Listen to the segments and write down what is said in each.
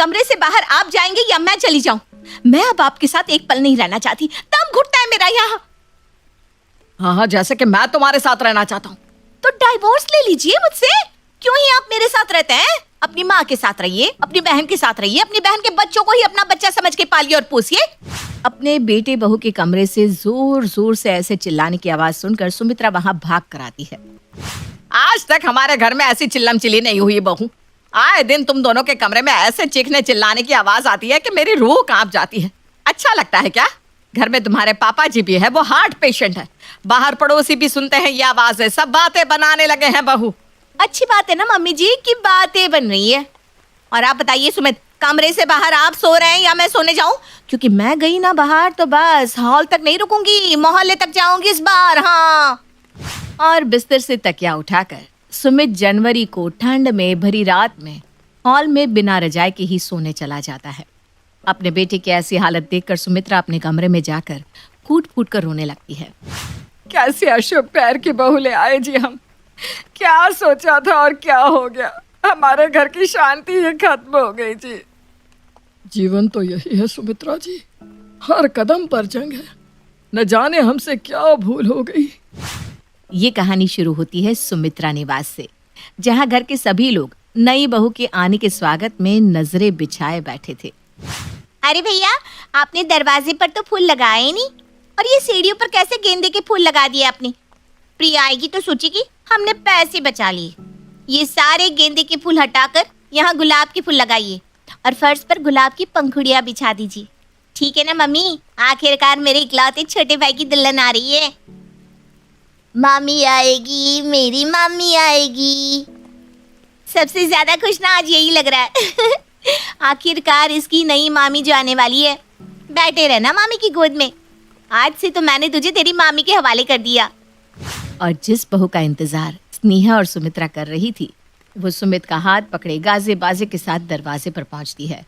कमरे से बाहर आप जाएंगे या मैं चली जाऊं? मैं अब आपके साथ एक पल नहीं रहना चाहती। दम घुटता है मेरा यहाँ। हाँ, जैसे कि मैं तुम्हारे साथ रहना चाहता हूँ। तो डाइवोर्स ले लीजिए मुझसे। क्यों ही आप मेरे साथ रहते हैं? अपनी माँ के साथ रहिए, अपनी बहन के साथ रहिए, अपनी बहन के बच्चों को ही अपना बच्चा समझ के पालिए और पोसिए। अपने बेटे बहू के कमरे से जोर जोर से ऐसे चिल्लाने की आवाज सुनकर सुमित्रा वहां भाग कर आती है। आज तक हमारे घर में ऐसी चिल्लम चिल्ली नहीं हुई बहू। आए दिन तुम दोनों के कमरे में ऐसे चीखने चिल्लाने की आवाज आती है कि मेरी रूह कांप जाती है। अच्छा लगता है क्या? घर में तुम्हारे पापा जी भी है, वो हार्ट पेशेंट है। बाहर पड़ोसी भी सुनते हैं ये आवाजें, सब बातें बनाने लगे हैं बहू। अच्छी बात है ना मम्मी जी की बातें बन रही है। और आप बताइए सुमित, कमरे से बाहर आप सो रहे हैं या मैं सोने जाऊं? क्योंकि मैं गई ना बाहर तो बस हॉल तक नहीं रुकूंगी, मोहल्ले तक जाऊंगी इस बार। हाँ। और बिस्तर से तकिया उठाकर सुमित जनवरी को ठंड में भरी रात में हॉल में बिना रजाई के ही सोने चला जाता है। अपने बेटे की ऐसी हालत देखकर सुमित्रा अपने कमरे में जाकर फूट फूट कर रोने लगती है। कैसे अशुभ पैर की बहू ले आए जी हम। क्या सोचा था और क्या हो गया। हमारे घर की शांति ही खत्म हो गई जी। जीवन तो यही है सुमित्रा जी, हर कदम पर जंग है। न जाने हमसे क्या भूल हो गई। ये कहानी शुरू होती है सुमित्रा निवास से, जहाँ घर के सभी लोग नई बहू के आने के स्वागत में नजरें बिछाए बैठे थे। अरे भैया, आपने दरवाजे पर तो फूल लगाए ही नहीं, और ये सीढ़ियों पर कैसे गेंदे के फूल लगा दिए आपने? प्रिया आएगी तो सोचेगी हमने पैसे बचा लिए। ये सारे गेंदे के फूल हटाकर यहाँ गुलाब के फूल लगाइए और फर्श पर गुलाब की पंखुड़ियाँ बिछा दीजिए। ठीक है ना मम्मी? आखिरकार मेरे इकलौते छोटे भाई की दुल्हन आ रही है। मामी आएगी, मेरी मामी आएगी। सबसे ज्यादा खुश ना आज यही लग रहा है। आखिरकार इसकी नई मामी जो आने वाली है। बैठे रहना मामी की गोद में। आज से तो मैंने तुझे तेरी मामी के हवाले कर दिया। और जिस बहू का इंतजार स्नेहा और सुमित्रा कर रही थी, वो सुमित का हाथ पकड़े गाजे बाजे के साथ दरवाजे पर पहुंचती है।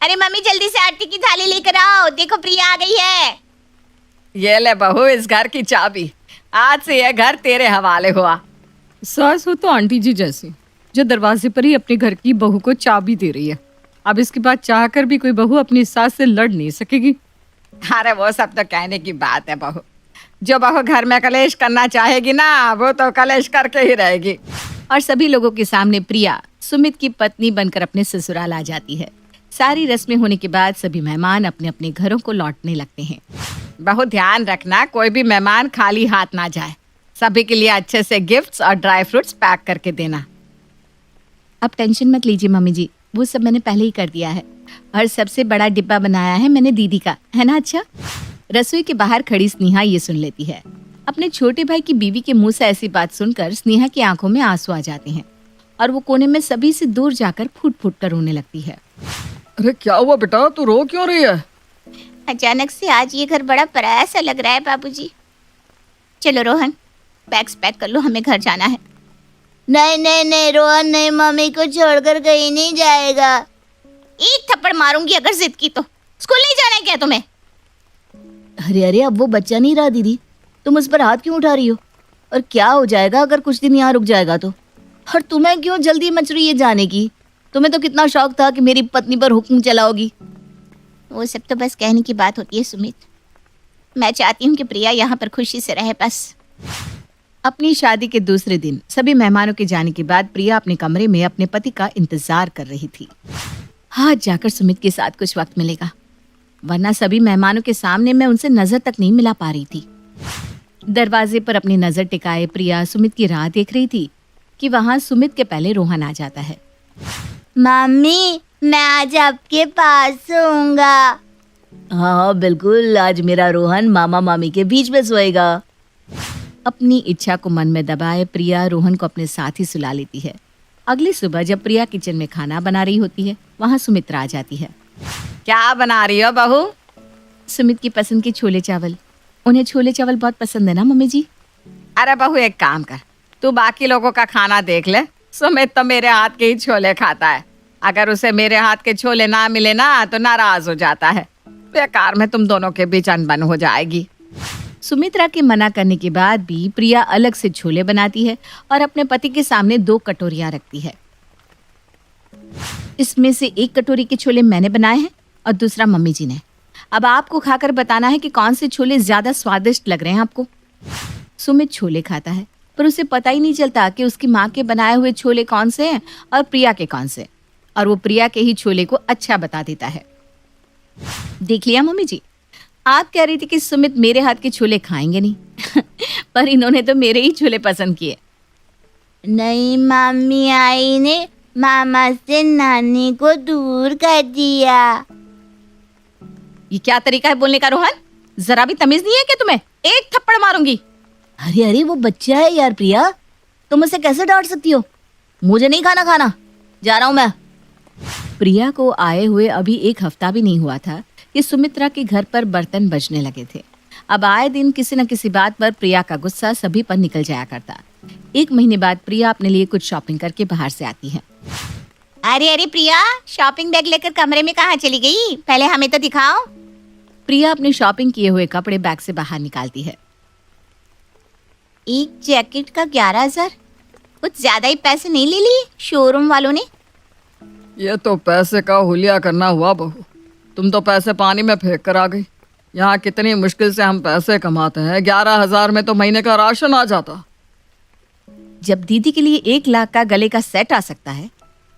अरे मम्मी, जल्दी से आरती की थाली लेकर आओ, देखो प्रिया आ गई है। ये ले बहू इस घर की चाबी। आज से यह घर तेरे हवाले हुआ। सास हो तो आंटी जी जैसी, जो दरवाजे पर ही अपने घर की बहू को चाबी दे रही है। अब इसके बाद चाहकर भी कोई बहू अपनी सास से लड़ नहीं सकेगी। अरे वो सब तो कहने की बात है बहू। जो बहू घर में कलेश करना चाहेगी ना, वो तो कलेश करके ही रहेगी। और सभी लोगों के सामने प्रिया सुमित की पत्नी बनकर अपने ससुराल आ जाती है। सारी रस्में होने के बाद सभी मेहमान अपने अपने घरों को लौटने लगते हैं। बहुत ध्यान रखना, कोई भी मेहमान खाली हाथ ना जाए। सभी के लिए अच्छे से गिफ्ट्स और ड्राई फ्रूट्स पैक करके देना। अब टेंशन मत लीजिए मम्मी जी, वो सब मैंने पहले ही कर दिया है। और सबसे बड़ा डिब्बा बनाया है मैंने दीदी का, है ना? अच्छा। रसोई के बाहर खड़ी स्नेहा ये सुन लेती है। अपने छोटे भाई की बीवी के मुंह से ऐसी बात सुनकर स्नेहा की आंखों में आंसू आ जाते हैं और वो कोने में सभी से दूर जाकर फूट फूट कर रोने लगती है। अरे क्या हुआ बेटा, तू रो क्यों रही है? अचानक से आज ये घर बड़ा पराया सा लग रहा है बाबूजी। चलो रोहन, बैग्स पैक कर लो, हमें घर जाना है। नहीं नहीं नहीं रोहन नहीं, मम्मी को छोड़कर कहीं नहीं जाएगा। एक थप्पड़ मारूंगी अगर जिद की तो। स्कूल नहीं जाना है क्या तुम्हें? अरे अरे, अब वो बच्चा नहीं रहा दीदी, तुम उस पर हाथ क्यों उठा रही हो? और क्या हो जाएगा अगर कुछ दिन यहाँ रुक जाएगा तो? और तुम्हें क्यों जल्दी मच रही है जाने की? तुम्हें तो कितना शौक था कि मेरी पत्नी पर हुक्म चलाओगी। वो सब तो बस कहने की बात होती है सुमित। मैं चाहती हूँ कि प्रिया यहाँ पर खुशी से रहे बस। अपनी शादी के दूसरे दिन सभी मेहमानों के जाने के बाद प्रिया अपने कमरे में अपने पति का इंतजार कर रही थी। आज जाकर सुमित के साथ कुछ वक्त मिलेगा, वरना सभी मेहमानों के सामने मैं उनसे नजर तक नहीं मिला पा रही थी। दरवाजे पर अपनी नजर टिकाए प्रिया सुमित की राह देख रही थी कि वहां सुमित के पहले रोहन आ जाता है। मम्मी, मैं आज आपके पास सोऊंगा। हाँ बिल्कुल, आज मेरा रोहन मामा मामी के बीच में सोएगा। अपनी इच्छा को मन में दबाए प्रिया रोहन को अपने साथ ही सुला लेती है। अगली सुबह जब प्रिया किचन में खाना बना रही होती है, वहां सुमित्रा आ जाती है। क्या बना रही हो बहू? सुमित की पसंद के छोले चावल। उन्हें छोले चावल बहुत पसंद है ना मम्मी जी। अरे बहू एक काम कर, तू बाकी लोगों का खाना देख ले। सुमित तो मेरे हाथ के ही छोले खाता है। अगर उसे मेरे हाथ के छोले ना मिले ना तो नाराज हो जाता है। बेकार में तुम दोनों के बीच अनबन हो जाएगी। सुमित्रा के मना करने के बाद भी प्रिया अलग से छोले बनाती है और अपने पति के सामने 2 कटोरियां रखती है। इसमें से एक कटोरी के छोले मैंने बनाए हैं और दूसरा मम्मी जी ने। अब आपको खाकर बताना है कि कौन से छोले ज्यादा स्वादिष्ट लग रहे हैं आपको। सुमित छोले खाता है पर उसे पता ही नहीं चलता कि उसकी माँ के बनाए हुए छोले कौन से हैं और प्रिया के कौन से, और वो प्रिया के ही छोले को अच्छा बता देता है। देख लिया मम्मी जी, आप कह रही थी कि सुमित मेरे हाथ के छोले खाएंगे नहीं पर इन्होंने तो मेरे ही छोले पसंद किए। नहीं, मम्मी आई ने मामा से नानी को दूर कर दिया। ये क्या तरीका है बोलने का रोहन? जरा भी तमीज नहीं है क्या तुम्हें? एक थप्पड़ मारूंगी। अरे अरे, वो बच्चा है यार प्रिया, तुम उसे कैसे डांट सकती हो? मुझे नहीं खाना, जा रहा हूं मैं। प्रिया को आए हुए अभी एक हफ्ता भी नहीं हुआ था कि सुमित्रा के घर पर बर्तन बजने लगे थे। अब आए दिन किसी न किसी बात पर प्रिया का गुस्सा सभी पर निकल जाया करता। एक महीने बाद प्रिया अपने लिए कुछ शॉपिंग करके बाहर से आती है। अरे अरे प्रिया, शॉपिंग बैग लेकर कमरे में कहाँ चली गई? पहले हमें तो दिखाओ। प्रिया अपने शॉपिंग किए हुए कपड़े बैग से बाहर निकालती है। एक जैकेट का 11,000, कुछ ज्यादा ही पैसे नहीं ले लिए शोरूम वालों ने? ये तो पैसे का हुलिया करना हुआ बहू। तुम तो पैसे पानी में फेंक कर आ गई। यहाँ कितनी मुश्किल से हम पैसे कमाते हैं, 11,000 में तो महीने का राशन आ जाता। जब दीदी के लिए 1 लाख का गले का सेट आ सकता है,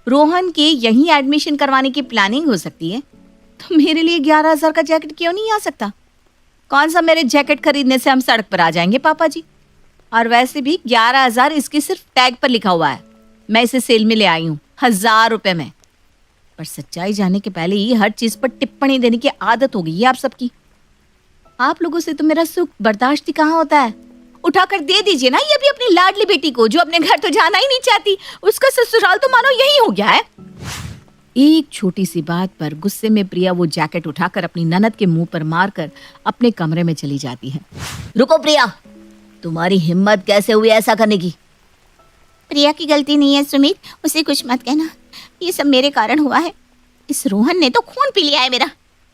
रोहन के यहीं एडमिशन करवाने की प्लानिंग हो सकती है, तो मेरे लिए 11,000 का जैकेट क्यों नहीं आ सकता? कौन सा मेरे जैकेट खरीदने से हम सड़क पर आ जाएंगे पापा जी? और वैसे भी 11,000 इसके सिर्फ टैग पर लिखा हुआ है। मैं इसे सेल में ले आई हूँ 1,000 रुपए में। पर सच्चाई जाने के पहले ही हर चीज पर टिप्पणी देने की आदत हो गई है आप सबकी। आप लोगों से तो मेरा सुख बर्दाश्त ही कहाँ होता है। उठाकर दे दीजिए ना ये भी अपनी लाडली बेटी को, जो अपने घर तो जाना ही नहीं चाहती। उसका ससुराल तो मानो यही हो गया है। एक छोटी सी बात पर गुस्से में प्रिया वो जैकेट उठाकर अपनी ननद के मुंह पर मारकर अपने कमरे में चली जाती है। रुको प्रिया, तुम्हारी हिम्मत कैसे हुई ऐसा करने की? प्रिया की गलती नहीं है सुमित, उसे कुछ मत कहना। ये सब मेरे कारण हुआ है। इस रोहन ने तो खून पी लिया है मेरा।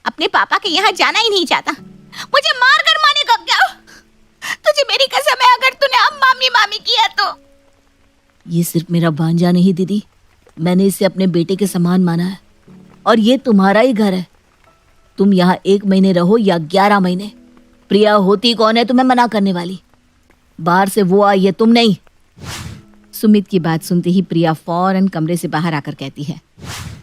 अपने पापा के यहाँ जाना ही नहीं चाहता। मुझे मार कर मानेगा क्या? तुझे मेरी कसम है, अगर तूने अब मामी मामी किया तो। ये सिर्फ मेरा भांजा नहीं दीदी, मैंने इसे अपने बेटे के समान माना है और ये तुम्हारा ही घर है। तुम यहाँ 1 महीने रहो या 11 महीने, प्रिया होती कौन है तुम्हें मना करने वाली? बाहर से वो आई है, तुम नहीं। सुमित की बात सुनते ही प्रिया फौरन कमरे से बाहर आकर कहती है,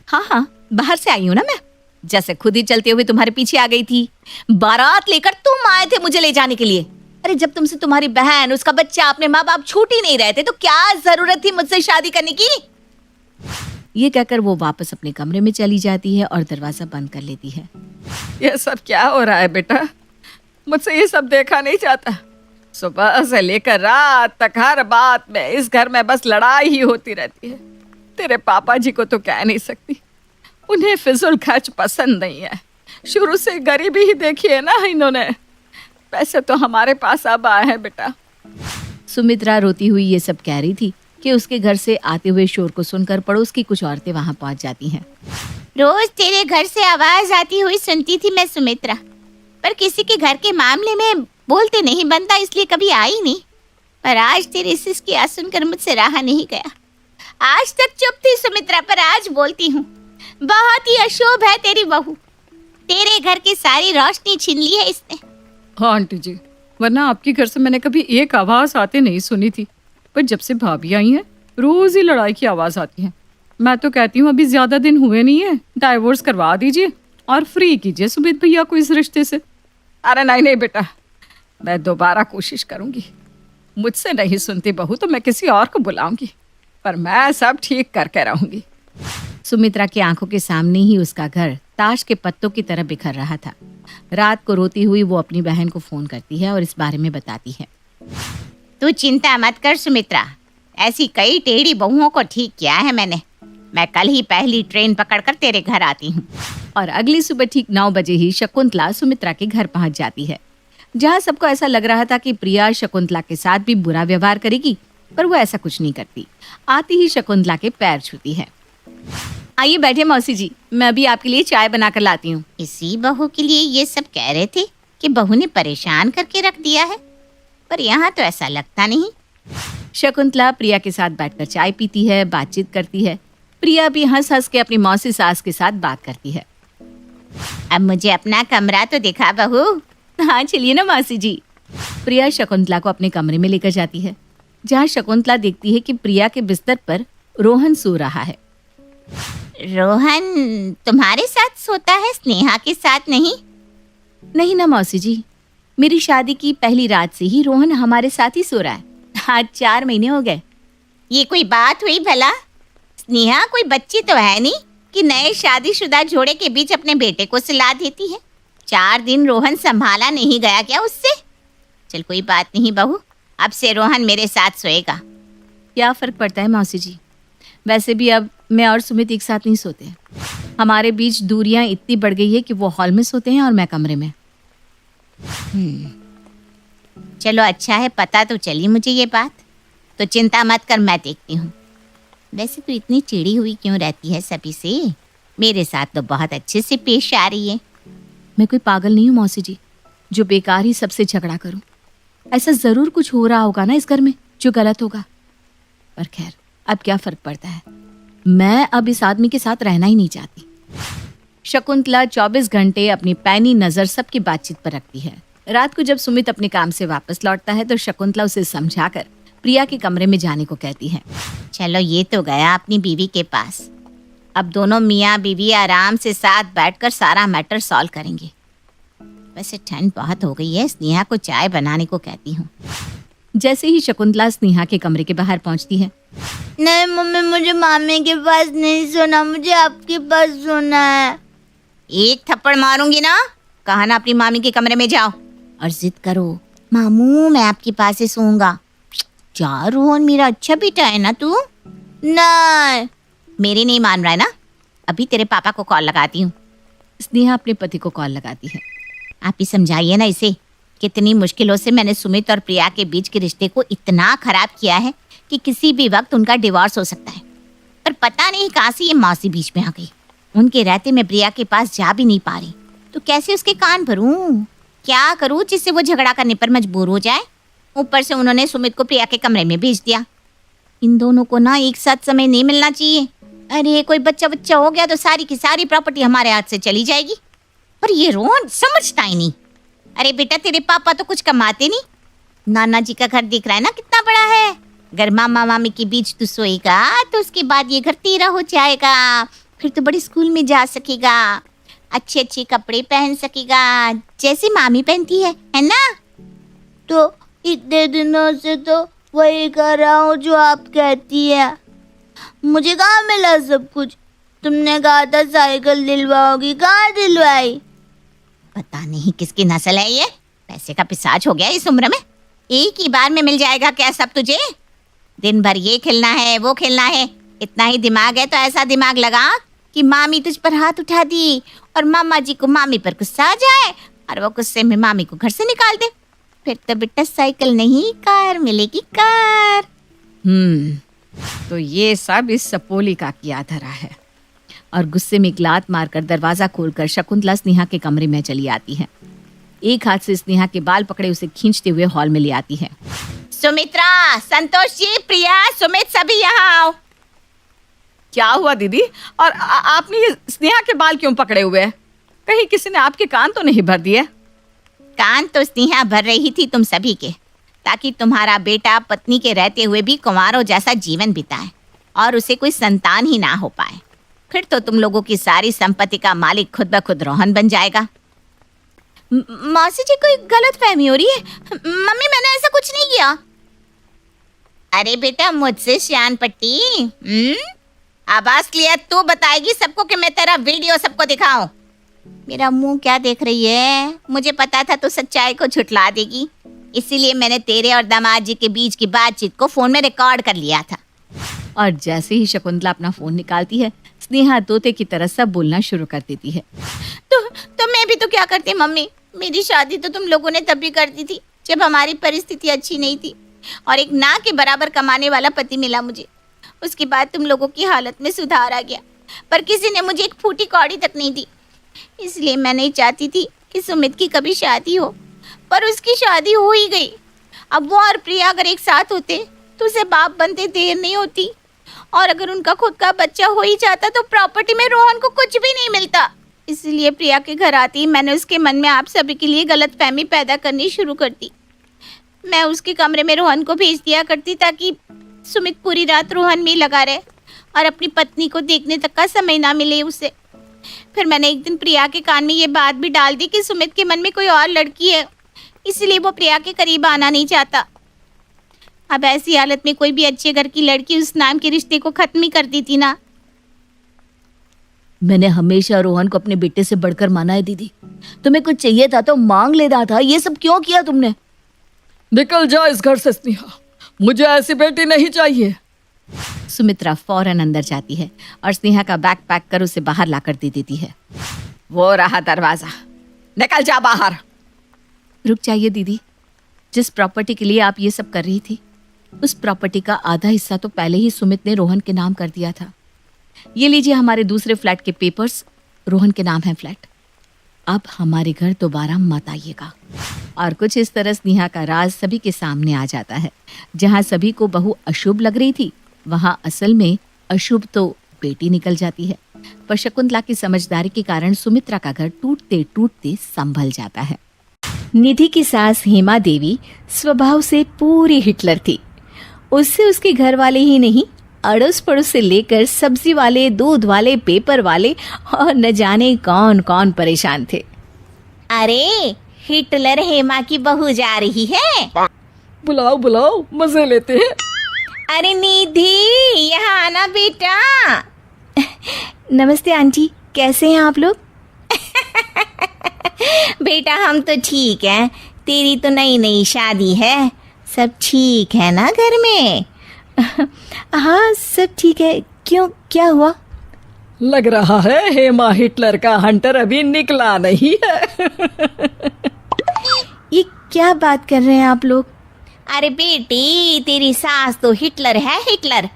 हाँ, बाहर से आई हूँ ना मैं, जैसे खुद ही चलते हुए तुम्हारे पीछे आ गई थी। बारात लेकर तुम आए थे मुझे ले जाने के लिए। अरे जब तुमसे तुम्हारी बहन, उसका बच्चा, अपने माँ बाप छूट ही नहीं रहे थे, तो क्या जरूरत थी मुझसे शादी करने की? ये कहकर वो वापस अपने कमरे में चली जाती है और दरवाजा बंद कर लेती है। ये सब क्या हो रहा है बेटा? मुझसे ये सब देखा नहीं जाता। सुबह से लेकर रात तक हर बात में इस घर में बस लड़ाई ही होती रहती है। तेरे पापा जी को तो कह नहीं सकती, उन्हें फिजूल खर्च पसंद नहीं है। शुरू से गरीबी ही देखी है ना इन्होंने। पैसे तो हमारे पास अब आए हैं बेटा। सुमित्रा रोती हुई ये सब कह रही थी कि उसके घर से आते हुए शोर को सुनकर पड़ोस की कुछ औरतें वहां पहुंच जाती हैं। रोज तेरे घर से आवाज आती हुई सुनती थी मैं सुमित्रा, पर किसी के घर के मामले में बोलते नहीं बनता, इसलिए कभी आई नहीं। पर आज तेरे सिस की आवाज सुनकर मुझसे रहा नहीं गया। आज तक चुप थी सुमित्रा, पर आज बोलती हूँ। बहुत ही अशुभ है तेरी बहू, तेरे घर की सारी रोशनी छीन ली है इसने। हाँ आंटी जी, वरना आपके घर से मैंने कभी एक आवाज आते नहीं सुनी थी, पर जब से भाभी आई हैं रोज ही लड़ाई की आवाज आती है। मैं तो कहती हूँ अभी ज्यादा दिन हुए नहीं है, डाइवोर्स करवा दीजिए और फ्री कीजिए सुमित भैया को इस रिश्ते से। अरे नहीं बेटा, मैं दोबारा कोशिश करूंगी। मुझसे नहीं सुनती बहू तो मैं किसी और को बुलाऊंगी, पर मैं सब ठीक करके रहूंगी। सुमित्रा की आंखों के सामने ही उसका घर ताश के पत्तों की तरह बिखर रहा था। रात को रोती हुई वो अपनी बहन को फोन करती है और इस बारे में बताती है। तू चिंता मत कर सुमित्रा, ऐसी कई टेढ़ी बहुओं को ठीक किया है मैंने। मैं कल ही पहली ट्रेन पकड़कर तेरे घर आती हूँ। और अगली सुबह ठीक 9 बजे ही शकुंतला सुमित्रा के घर पहुंच जाती है, जहाँ सबको ऐसा लग रहा था कि प्रिया शकुंतला के साथ भी बुरा व्यवहार करेगी, पर वो ऐसा कुछ नहीं करती। आती ही शकुंतला के पैर छूती है। आइए बैठे मौसी जी, मैं अभी आपके लिए चाय बनाकर लाती हूँ। इसी बहू के लिए ये सब कह रहे थे कि बहू ने परेशान करके रख दिया है, पर यहाँ तो ऐसा लगता नहीं। शकुंतला प्रिया के साथ बैठकर चाय पीती है, बातचीत करती है। प्रिया भी हंस हंस के अपनी मौसी सास के साथ बात करती है। अब मुझे अपना कमरा तो दिखा बहू। हाँ चलिए ना मौसी जी। प्रिया शकुंतला को अपने कमरे में लेकर जाती है, जहाँ शकुंतला देखती है कि प्रिया के बिस्तर पर रोहन सो रहा है। रोहन तुम्हारे साथ सोता है, स्नेहा के साथ नहीं? नहीं ना मौसी जी, मेरी शादी की पहली रात से ही रोहन हमारे साथ ही सो रहा है। आज 4 महीने हो गए। ये कोई बात हुई भला? स्नेहा कोई बच्ची तो है नहीं कि नए शादीशुदा जोड़े के बीच अपने बेटे को सुला देती है। 4 दिन रोहन संभाला नहीं गया क्या उससे? चल कोई बात नहीं बहू, अब से रोहन मेरे साथ सोएगा। क्या फर्क पड़ता है मौसी जी, वैसे भी अब मैं और सुमित एक साथ नहीं सोते हैं। हमारे बीच दूरियां इतनी बढ़ गई है कि वो हॉल में सोते हैं और मैं कमरे में। चलो अच्छा है, पता तो चली मुझे ये बात। तो चिंता मत कर, मैं देखती हूँ। वैसे तो इतनी चिड़ी हुई क्यों रहती है सभी से? मेरे साथ तो बहुत अच्छे से पेश आ रही है। मैं कोई पागल नहीं हूँ मौसी जी, जो बेकार ही सबसे झगड़ा करूं। ऐसा जरूर कुछ हो रहा होगा ना इस घर में जो गलत होगा, पर खैर अब क्या फर्क पड़ता है। मैं अब इस आदमी के साथ रहना ही नहीं चाहती। शकुंतला 24 घंटे अपनी पैनी नजर सबकी बातचीत पर रखती है। रात को जब सुमित अपने काम से वापस लौटता है तो शकुंतला उसे समझाकर प्रिया के कमरे में जाने को कहती है। चलो ये तो गया अपनी बीवी के पास। अब दोनों मियाँ बीवी आराम से साथ बैठकर सारा मैटर सॉल्व करेंगे। वैसे ठंड बहुत हो गई है, स्नेहा को चाय बनाने को कहती हूँ। जैसे ही शकुंतला स्नेहा के कमरे के बाहर पहुंचती है। नहीं मम्मी, मुझे मामी के पास नहीं सोना, मुझे आपके पास सोना है। एक थप्पड़ मारूंगी ना, कहा ना अपनी मामी के कमरे में जाओ और जिद करो, मामू मैं आपके पास ही सोऊंगा। जा रोहन, मेरा अच्छा बेटा है ना तू। नहीं, मेरी नहीं मान रहा है ना, अभी तेरे पापा को कॉल लगाती हूँ। स्नेहा अपने पति को कॉल लगाती है। आप ही समझाइए ना इसे, कितनी मुश्किलों से मैंने सुमित और प्रिया के बीच के रिश्ते को इतना खराब किया है कि किसी भी वक्त उनका डिवोर्स हो सकता है। पर पता नहीं कहाँ से ये मौसी बीच में आ गई। उनके रहते मैं प्रिया के पास जा भी नहीं पा रही, तो कैसे उसके कान भरूं? क्या करूं जिससे वो झगड़ा करने पर मजबूर हो जाए? ऊपर से उन्होंने सुमित को प्रिया के कमरे में भेज दिया। इन दोनों को ना एक साथ समय नहीं मिलना चाहिए। अरे कोई बच्चा हो गया तो सारी की सारी प्रॉपर्टी हमारे हाथ से चली जाएगी। पर ये रोहन समझता ही नहीं। अरे बेटा, तेरे पापा तो कुछ कमाते नहीं। नाना जी का घर दिख रहा है ना कितना बड़ा है। अगर मामा मामी के बीच तू सोएगा तो उसके बाद ये घर तेरा हो जाएगा। फिर तो बड़े स्कूल में जा सकेगा, अच्छे अच्छे कपड़े पहन सकेगा जैसे मामी पहनती है ना? तो इतने दिनों से तो वही कर रहा हूँ जो आप कहती है। मुझे कहाँ मिला सब कुछ? तुमने कहा था साइकिल दिलवाओगी, कहाँ दिलवाई? पता नहीं किसकी नस्ल है ये, पैसे का पिशाच हो गया इस उम्र में। एक ही बार में मिल जाएगा क्या सब तुझे? दिन भर ये खेलना है वो खेलना है। इतना ही दिमाग है तो ऐसा दिमाग लगा कि मामी तुझ पर हाथ उठा दी और मामा जी को मामी पर गुस्सा आ जाए और वो गुस्से में मामी को घर से निकाल दे। फिर तो बेटा साइकिल नहीं कार मिलेगी, कार। तो ये सब इस सपोलिका की धरा है। और गुस्से में एक लात मारकर दरवाजा खोलकर शकुंतला स्नेहा के कमरे में चली आती है। एक हाथ से स्नेहा के बाल पकड़े उसे खींचते हुए हॉल में ले आती है। सुमित्रा, संतोष जी, प्रिया, सुमित सभी यहाँ आओ। क्या हुआ दीदी? और आपने ये स्नेहा के बाल क्यों पकड़े हुए हैं? कहीं किसी ने आपके कान तो नहीं भर दिए? कान तो स्नेहा भर रही थी तुम सभी के, ताकि तुम्हारा बेटा पत्नी के रहते हुए भी कुंवारों जैसा जीवन बिताए और उसे कोई संतान ही ना हो पाए। फिर तो तुम लोगों की सारी संपत्ति का मालिक खुद ब खुद रोहन बन जाएगा। मौसी जी, कोई गलतफहमी हो रही है। मम्मी, मैंने ऐसा कुछ नहीं किया। अरे बेटा, मुझसे श्यान पट्टी। आवाज क्लियर तू बताएगी सबको कि मैं तेरा वीडियो सबको दिखाऊं? मेरा मुंह क्या देख रही है? मुझे पता था तू सच्चाई को झुठला देगी, इसीलिए मैंने तेरे और दामाद जी के बीच की बातचीत को फोन में रिकॉर्ड कर लिया था। और जैसे ही शकुंतला अपना फोन निकालती है, स्नेहा तोते की तरह सब बोलना शुरू कर देती है। तो मैं भी तो क्या करती मम्मी? मेरी शादी तो तुम लोगों ने तब भी कर दी थी जब हमारी परिस्थिति अच्छी नहीं थी और एक ना के बराबर कमाने वाला पति मिला मुझे। उसके बाद तुम लोगों की हालत में सुधार आ गया, पर किसी ने मुझे एक फूटी कौड़ी तक नहीं दी। इसलिए मैं नहीं चाहती थी कि सुमित की कभी शादी हो, पर उसकी शादी हो ही गई। अब वो और प्रिया अगर एक साथ होते तो उसे बाप बनते देर नहीं होती। और अगर उनका खुद का बच्चा हो ही जाता तो प्रॉपर्टी में रोहन को कुछ भी नहीं मिलता। इसलिए प्रिया के घर आती ही मैंने उसके मन में आप सभी के लिए गलतफहमी पैदा करनी शुरू कर दी। मैं उसके कमरे में रोहन को भेज दिया करती ताकि सुमित पूरी रात रोहन में ही लगा रहे और अपनी पत्नी को देखने तक का समय ना मिले उसे। फिर मैंने एक दिन प्रिया के कान में ये बात भी डाल दी कि सुमित के मन में कोई और लड़की है, इसलिए वो प्रिया के करीब आना नहीं चाहता। अब ऐसी हालत में कोई भी अच्छे घर की लड़की उस नाम के रिश्ते को खत्म ही कर दी थी ना। मैंने हमेशा रोहन को अपने बेटे से बढ़कर माना है दीदी। तुम्हें कुछ चाहिए था तो मांग लेना था, ये सब क्यों किया तुमने? निकल जा इस घर से स्नेहा, मुझे ऐसी बेटी नहीं चाहिए। सुमित्रा फौरन अंदर जाती है और स्नेहा का बैग पैक कर उसे बाहर लाकर दे देती है। वो रहा दरवाजा, निकल जा बाहर। रुक जाइए दीदी, जिस प्रॉपर्टी के लिए आप ये सब कर रही थी उस प्रॉपर्टी का आधा हिस्सा तो पहले ही सुमित ने रोहन के नाम कर दिया था। ये लीजिए हमारे दूसरे फ्लैट के पेपर्स, रोहन के नाम है फ्लैट। अब हमारे घर दोबारा मत आइएगा। और कुछ इस तरह स्नेहा का राज सभी के सामने आ जाता है। जहाँ सभी को बहू अशुभ लग रही थी वहाँ असल में अशुभ तो बेटी निकल जाती है। पर शकुंतला की समझदारी के कारण सुमित्रा का घर टूटते टूटते संभल जाता है। निधि की सास हेमा देवी स्वभाव से पूरी हिटलर थी। उससे उसके घर वाले ही नहीं, अड़ोस पड़ोस से लेकर सब्जी वाले, दूध वाले, पेपर वाले और न जाने कौन कौन परेशान थे। अरे हिटलर हेमा की बहू जा रही है। बुलाओ बुलाओ, मजे लेते हैं। अरे निधि यहाँ आना बेटा। नमस्ते आंटी, कैसे हैं आप लोग? बेटा हम तो ठीक हैं, तेरी तो नई नई शादी है, सब ठीक है ना घर में? हाँ सब ठीक है। क्यों, क्या हुआ? लग रहा है हेमा हिटलर का हंटर अभी निकला नहीं है। ये क्या बात कर रहे हैं आप लोग? अरे बेटी तेरी सास तो हिटलर है, हिटलर।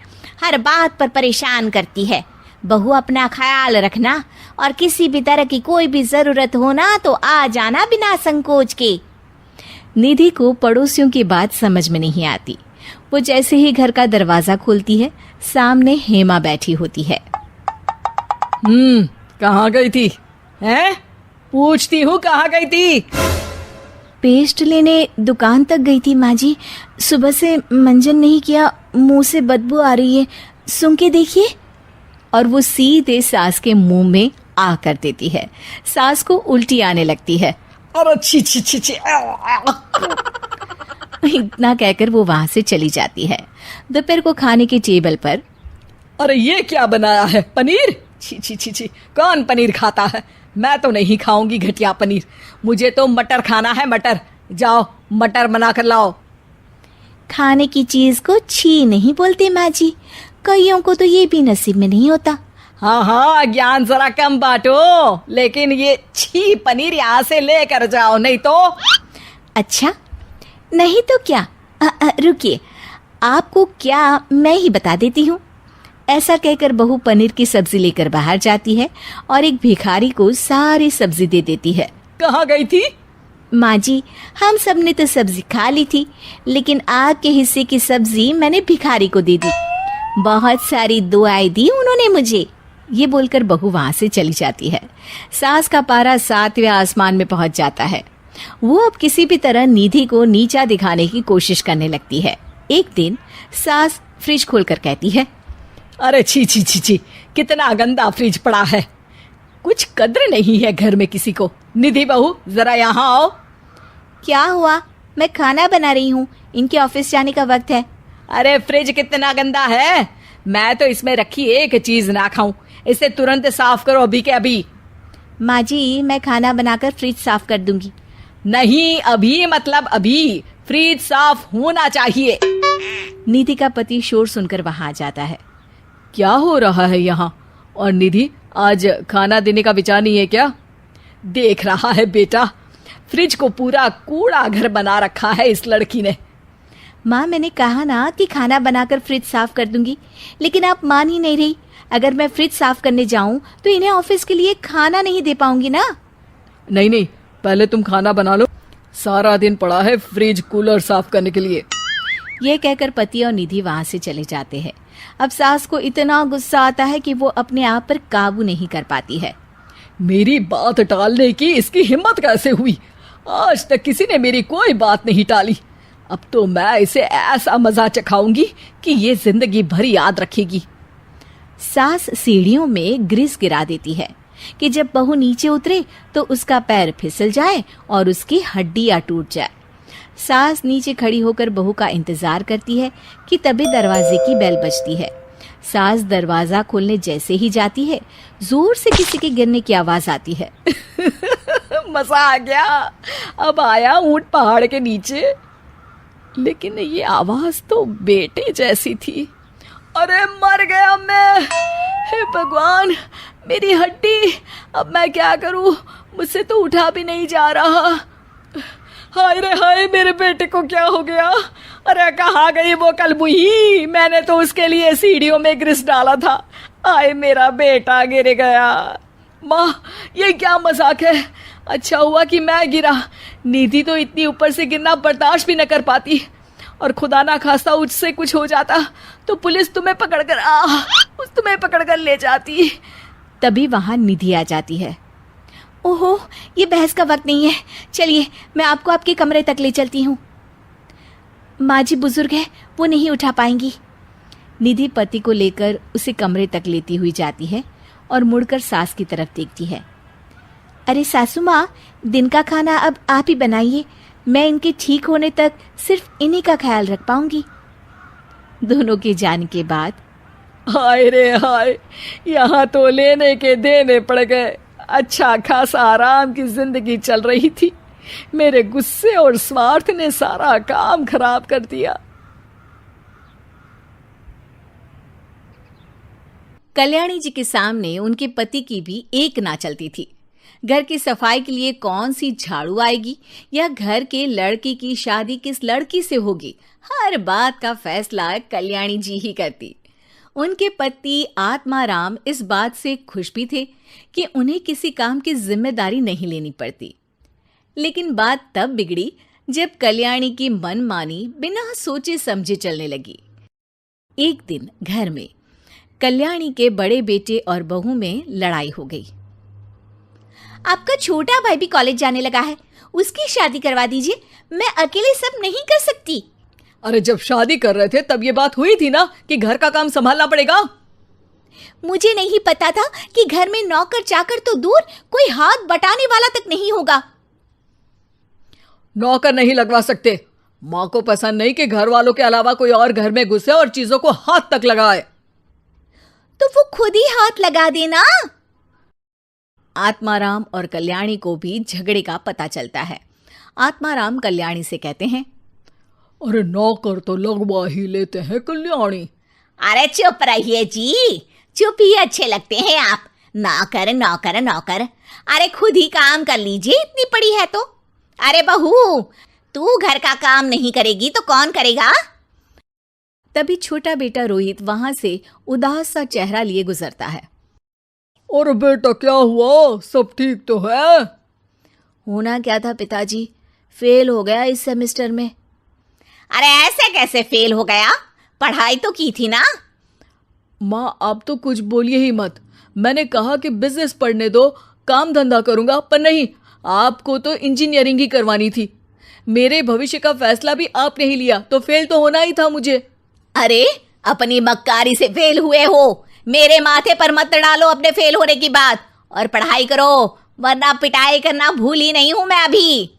हर बात पर परेशान करती है। बहू अपना ख्याल रखना और किसी भी तरह की कोई भी जरूरत हो ना तो आ जाना बिना संकोच के। निधि को पड़ोसियों की बात समझ में नहीं आती। वो जैसे ही घर का दरवाजा खोलती है सामने हेमा बैठी होती है। कहाँ गई थी? हैं? पूछती हूँ कहाँ गई थी? पेस्ट लेने दुकान तक गई थी माँ जी। सुबह से मंजन नहीं किया, मुंह से बदबू आ रही है, सुन के देखिए। और वो सीधे सास के मुंह में आ कर देती है। सास को उल्टी आने लगती है। अरे छी छी छी छी। इतना कहकर वो वहां से चली जाती है। दोपहर को खाने के टेबल पर अरे ये क्या बनाया है? पनीर? छी छी छी छी, कौन पनीर खाता है? मैं तो नहीं खाऊंगी घटिया पनीर। मुझे तो मटर खाना है, मटर। जाओ मटर बना कर लाओ। खाने की चीज को छी नहीं बोलते माँ जी, कईयों को तो ये भी नसीब में नहीं होता। हाँ हाँ, ज्ञान जरा कम बांटो, लेकिन ये छी पनीर यहाँ से लेकर जाओ, नहीं तो। अच्छा नहीं तो क्या? रुकिए, आपको क्या मैं ही बता देती हूँ। ऐसा कहकर बहू पनीर की सब्जी लेकर बाहर जाती है और एक भिखारी को सारी सब्जी दे देती है। कहाँ गई थी? माँ जी हम सब ने तो सब्जी खा ली थी, लेकिन आपके हिस्से की सब्जी मैंने भिखारी को दे दी। बहुत सारी दुआएं दी उन्होंने मुझे। ये बोलकर बहू वहां से चली जाती है। सास का पारा 7वें आसमान में पहुंच जाता है। वो अब किसी भी तरह निधि को नीचा दिखाने की कोशिश करने लगती है। एक दिन सास फ्रिज खोलकर कहती है, अरे छी छी छी छी, कितना गंदा फ्रिज पड़ा है। कुछ कद्र नहीं है घर में किसी को। निधि बहू जरा यहाँ आओ। क्या हुआ? मैं खाना बना रही हूँ, इनके ऑफिस जाने का वक्त है। अरे फ्रिज कितना गंदा है, मैं तो इसमें रखी एक चीज ना खाऊं। इसे तुरंत साफ करो अभी के अभी। माँ जी मैं खाना बनाकर फ्रिज साफ कर दूंगी। नहीं, अभी मतलब अभी। फ्रिज साफ होना चाहिए। निधि का पति शोर सुनकर वहां आ जाता है। क्या हो रहा है यहाँ? और निधि आज खाना देने का विचार नहीं है क्या? देख रहा है बेटा, फ्रिज को पूरा कूड़ा घर बना रखा है इस लड़की ने। माँ मैंने कहा ना कि खाना बनाकर फ्रिज साफ कर दूंगी, लेकिन आप मान ही नहीं रही। अगर मैं फ्रिज साफ करने जाऊं तो इन्हें ऑफिस के लिए खाना नहीं दे पाऊंगी ना। नहीं नहीं, पहले तुम खाना बना लो। सारा दिन पड़ा है फ्रिज कूलर साफ करने के लिए। ये कहकर पति और निधि वहां से चले जाते हैं। अब सास को इतना गुस्सा आता है कि वो अपने आप पर काबू नहीं कर पाती है। मेरी बात टालने की इसकी हिम्मत कैसे हुई? आज तक किसी ने मेरी कोई बात नहीं टाली। अब तो मैं इसे ऐसा मजा चखाऊंगी कि ये जिंदगी भर याद रखेगी। सास सीढ़ियों में ग्रीस गिरा देती है कि जब बहू नीचे उतरे तो उसका पैर फिसल जाए और उसकी हड्डियां टूट जाए। सास नीचे खड़ी होकर बहू का इंतजार करती है कि तभी दरवाजे की बेल बजती है। सास दरवाजा खोलने जैसे ही जाती है, जोर से किसी के गिरने की आवाज आती है। मजा आ गया, अब आया ऊंट पहाड़ के नीचे। लेकिन ये आवाज तो बेटे जैसी थी। अरे मर गया मैं, हे भगवान, मेरी हड्डी, अब मैं क्या करूं? मुझसे तो उठा भी नहीं जा रहा। हाय रे हाय, मेरे बेटे को क्या हो गया? अरे कहाँ गई वो कलमुही? मैंने तो उसके लिए सीढ़ियों में ग्रीस डाला था। आए मेरा बेटा गिर गया। माँ, ये क्या मजाक है? अच्छा हुआ कि मैं गिरा, निधि तो इतनी ऊपर से गिरना बर्दाश्त भी न कर पाती। और खुदा ना खास्ता उससे कुछ हो जाता तो पुलिस तुम्हें पकड़कर ले जाती। तभी वहां निधि आ जाती है। ओहो, ये बहस का वक्त नहीं है, चलिए मैं आपको आपके कमरे तक ले चलती हूँ। माँ जी बुजुर्ग है, वो नहीं उठा पाएंगी। निधि पति को लेकर उसे कमरे तक लेती हुई जाती है और मुड़कर सास की तरफ देखती है। अरे सासू माँ, दिन का खाना अब आप ही बनाइए, मैं इनके ठीक होने तक सिर्फ इन्हीं का ख्याल रख पाऊंगी। दोनों के जाने के बाद हाय रे हाय, यहाँ तो लेने के देने पड़ गए। अच्छा खासा आराम की जिंदगी चल रही थी, मेरे गुस्से और स्वार्थ ने सारा काम खराब कर दिया। कल्याणी जी के सामने उनके पति की भी एक ना चलती थी। घर की सफाई के लिए कौन सी झाड़ू आएगी या घर के लड़के की शादी किस लड़की से होगी, हर बात का फैसला कल्याणी जी ही करती। उनके पति आत्माराम इस बात से खुश भी थे कि उन्हें किसी काम की जिम्मेदारी नहीं लेनी पड़ती। लेकिन बात तब बिगड़ी जब कल्याणी की मनमानी बिना सोचे समझे चलने लगी। एक दिन घर में कल्याणी के बड़े बेटे और बहू में लड़ाई हो गई। आपका छोटा भाई भी कॉलेज जाने लगा है, उसकी शादी करवा दीजिए, मैं अकेले सब नहीं कर सकती। अरे जब शादी कर रहे थे तब ये बात हुई थी ना कि घर का काम संभालना पड़ेगा। मुझे नहीं पता था कि घर में नौकर चाकर तो दूर, कोई हाथ बटाने वाला तक नहीं होगा। नौकर नहीं लगवा सकते। माँ को पसंद नहीं कि घर वालों के अलावा कोई और घर में घुसे और चीजों को हाथ तक लगाए। तो वो खुद ही हाथ लगा देना। आत्माराम और कल्याणी को भी झगड़े का पता चलता है। आत्माराम कल्याणी से कहते हैं, अरे नौकर तो लगवा ही लेते हैं कल्याणी। अरे चुप रहिए जी, चुप ही अच्छे लगते हैं आप। नौकर नौकर नौकर, अरे खुद ही काम कर लीजिए, इतनी पड़ी है तो। अरे बहू, तू घर का काम नहीं करेगी तो कौन करेगा? तभी छोटा बेटा रोहित वहां से उदास सा चेहरा लिए गुजरता है। और बेटा क्या हुआ, सब ठीक तो है? होना क्या था पिताजी, फेल हो गया इस सेमेस्टर में। अरे ऐसे कैसे फेल हो गया? पढ़ाई तो की थी ना। माँ आप तो कुछ बोलिए ही मत। मैंने कहा कि बिजनेस पढ़ने दो, काम धंधा करूंगा, पर नहीं, आपको तो इंजीनियरिंग ही करवानी थी। मेरे भविष्य का फैसला भी आपने ही लिया, तो फेल तो होना ही था मुझे। अरे अपनी मक्कारी से फेल हुए हो, मेरे माथे पर मत डालो अपने फेल होने की बात, और पढ़ाई करो, वरना पिटाई करना भूल ही नहीं हूं मैं अभी।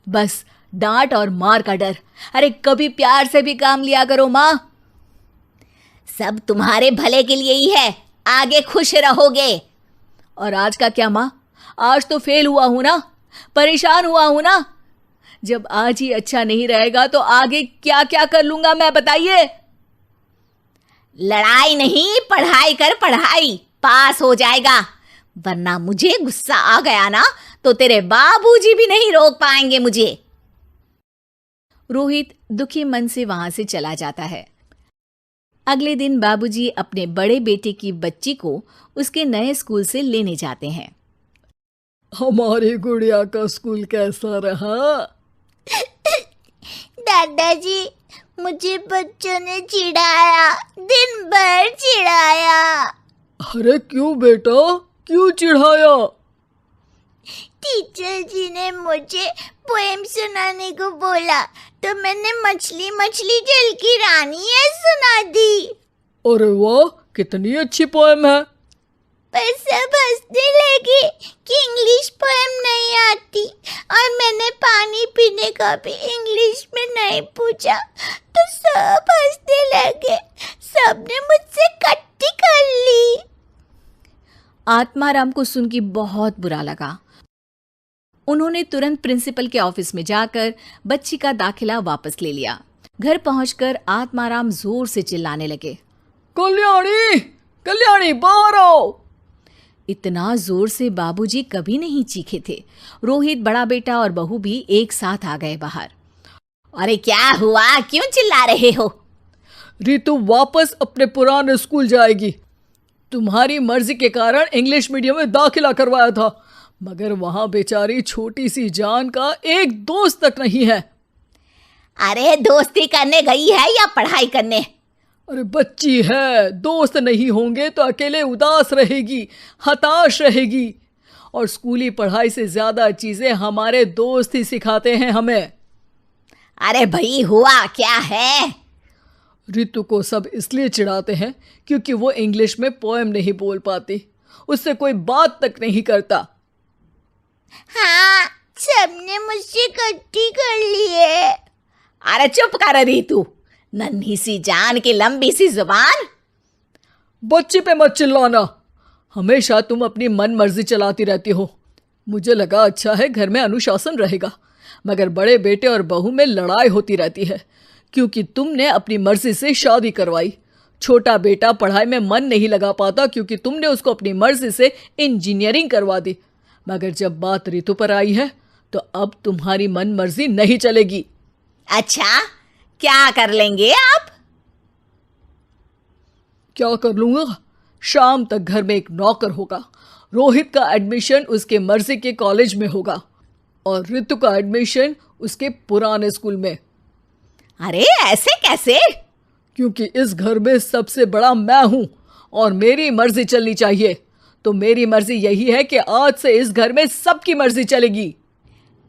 बस डांट और मार का डर। अरे कभी प्यार से भी काम लिया करो माँ। सब तुम्हारे भले के लिए ही है, आगे खुश रहोगे। और आज का क्या माँ, आज तो फेल हुआ हूं ना, परेशान हुआ हूं ना। जब आज ही अच्छा नहीं रहेगा तो आगे क्या क्या कर लूंगा मैं, बताइए। लड़ाई नहीं, पढ़ाई कर, पढ़ाई, पास हो जाएगा। वरना मुझे गुस्सा आ गया ना तो तेरे बाबूजी भी नहीं रोक पाएंगे मुझे। रोहित दुखी मन से वहां से चला जाता है। अगले दिन बाबूजी अपने बड़े बेटे की बच्ची को उसके नए स्कूल से लेने जाते हैं। हमारी गुड़िया का स्कूल कैसा रहा? दादाजी, मुझे बच्चों ने चिढ़ाया, दिन भर चिढ़ाया। अरे क्यों बेटा, क्यों चिढ़ाया? टीचर जी ने मुझे पोएम सुनाने को बोला तो मैंने मछली मछली जल की रानी है सुना दी। अरे वाह, कितनी अच्छी पोएम है। पर सब हंसने लगे कि इंग्लिश पोएम नहीं आती, और मैंने पानी पीने का भी इंग्लिश में नहीं पूछा तो सब हंसने लगे। सबने मुझसे कट्टी कर ली। आत्माराम को सुन के बहुत बुरा लगा। उन्होंने तुरंत प्रिंसिपल के ऑफिस में जाकर बच्ची का दाखिला वापस ले लिया। घर पहुंचकर आत्माराम जोर से चिल्लाने लगे, कल्याणी, कल्याणी बाहर आओ। इतना जोर से बाबूजी कभी नहीं चीखे थे। रोहित, बड़ा बेटा और बहू भी एक साथ आ गए बाहर। अरे क्या हुआ, क्यों चिल्ला रहे हो? रितु वापस अपने पुराने स्कूल जाएगी। तुम्हारी मर्जी के कारण इंग्लिश मीडियम में दाखिला करवाया था, मगर वहां बेचारी छोटी सी जान का एक दोस्त तक नहीं है। अरे दोस्ती करने गई है या पढ़ाई करने? अरे बच्ची है, दोस्त नहीं होंगे तो अकेले उदास रहेगी, हताश रहेगी। और स्कूली पढ़ाई से ज्यादा चीजें हमारे दोस्त ही सिखाते हैं हमें। अरे भाई, हुआ क्या है? रितु को सब इसलिए चिढ़ाते हैं क्योंकि वो इंग्लिश में पोएम नहीं बोल पाती, उससे कोई बात तक नहीं करता। हाँ, सबने मुझसे कट्टी कर ली है। अरे चुप कर रीतू, नन्ही सी जान की लंबी सी जुबान। बच्ची पे मत चिल्लाना, हमेशा तुम अपनी मन मर्जी चलाती रहती हो। मुझे लगा अच्छा है घर में अनुशासन रहेगा, मगर बड़े बेटे और बहू में लड़ाई होती रहती है क्योंकि तुमने अपनी मर्जी से शादी करवाई। छोटा बेटा पढ़ाई में मन नहीं लगा पाता क्योंकि तुमने उसको अपनी मर्जी से इंजीनियरिंग करवा दी। मगर जब बात रितु पर आई है तो अब तुम्हारी मन मर्जी नहीं चलेगी। अच्छा, क्या कर लेंगे आप? क्या कर लूंगा? शाम तक घर में एक नौकर होगा। रोहित का एडमिशन उसके मर्जी के कॉलेज में होगा और रितु का एडमिशन उसके पुराने स्कूल में। अरे ऐसे कैसे? क्योंकि इस घर में सबसे बड़ा मैं हूं और मेरी मर्जी चलनी चाहिए। तो मेरी मर्जी यही है कि आज से इस घर में सबकी मर्जी चलेगी।